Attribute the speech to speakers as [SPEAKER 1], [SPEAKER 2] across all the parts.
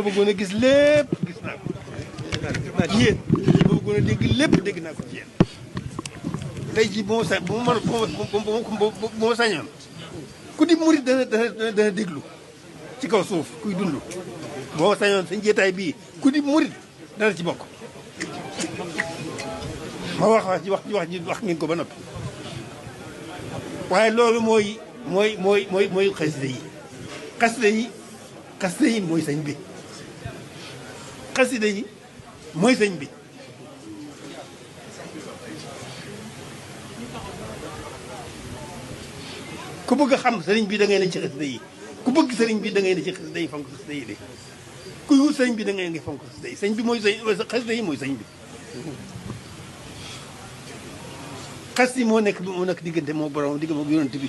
[SPEAKER 1] ma bëggoon a gis lépp gis naa ko ci yéen ma bëggoon a dégg lépp dégg naa ko ci yéen tey jii bu ma sañoon ku di murit dana déglu ci kaw suuf kuy dund boo sañoon sa njeetaay bii ku di murit dana ci bokk ma wax ngeen ko ba noppi waaye loolu mooy xasida yi xasida yi mooy sëñ bi xasida yi mooy sëñ bi ku bëgg a xam sëriñ bi da ngay ne ci xasida yi ku bëgg sëriñ bi da ngay ne ci xasida yi fonk xasida yi de kuy wut sëriñ bi da ngay ngi fonk xasida yi sëñ bi mooy xasida yi mooy sëñ bi xas yi moo nekk diggante moo borom digg ma yonent bi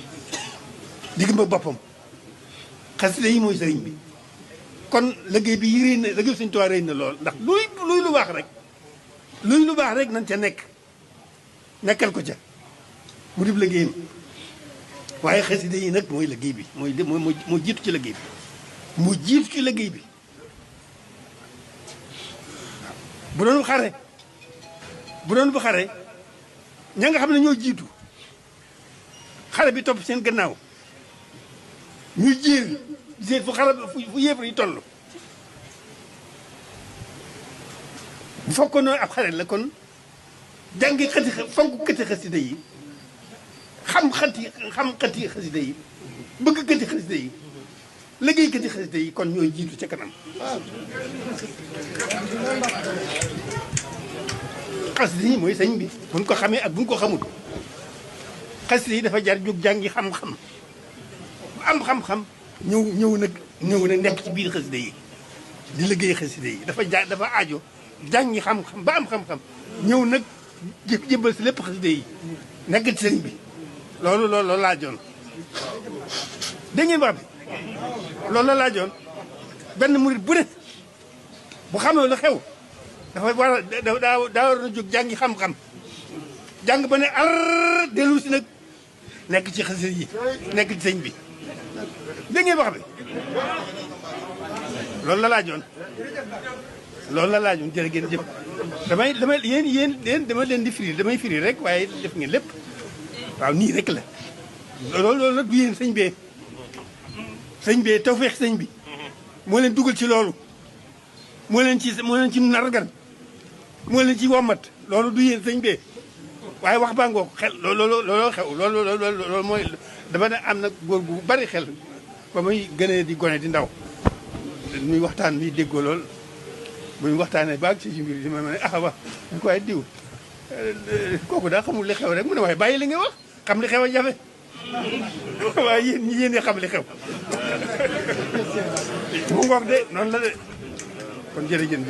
[SPEAKER 1] digg ma boppam xasida yi mooy sëriñ bi kon liggéey bi yi réy na liggéey Sëriñ Tuubaa réy na lool ndax luy lu baax rek nañ ca nekkal ko ca mu dib liggéeyam waaye xasida yi nag mooy liggéey bi moo jiitu ci liggéey bi moo jiitu ci liggéey bi bu doon bu xare ña nga xam ne ñoo jiitu xare bi topp seen gannaaw ñuy jéer fu yéefar yi toll bu fekkoon ab xare la kon jàngi fonk këti xasida yi xam xati xasida yi bëgg këti xasida yi liggéey këti xasida yi kon ñooy jiitu ca kanam xasida yi mooy sëñ bi buñ ko xamee ak buñ ko xamul xasida yi dafa jar jóg jàngi xam-xam am xam-xam ñëw nag nekk ci biir xasida yi di liggéey xasida yi dafa aajo jàngi xam-xam ba am xam-xam ñëw nag jébbal si lépp xasida yi nekk ci sëñ bi loolu laajoon dégg ngeen wax bi loolu la laajoon benn murit bu ne bu xamee lu xew dafa daa war na jóg jàngi xam-xam jàng ba ne ar dellu si nag nekk ci xasida yi nekk ci sëñ bi dégg ngeen wax bi loolu la laajoon jërë ngeen jëf damay yéen dama leen di firi damay firi rek waaye def ngeen lépp waaw nii rek la loolu nag du yéen sëñ bee tawfeex sëñ bi moo leen dugal ci loolu moo leen ci nargan moo leen ci wommat loolu du yéen sëñ bee waaye wax baa ngoo xel looloo xew loolu mooy dama ne am na góor gu bari xel ba muy gënee di gone di ndaw muy waxtaan muy déggoo lool muy waxtaanee baag ci mbir di ma ne wax ñu ko waaye diw kooku daa xamul li xew rek mu ne waaye bàyyi li nga wax xam li xew a jafe waaye yéen xam li xew mu ngoog de noonu la de kon jërëjëf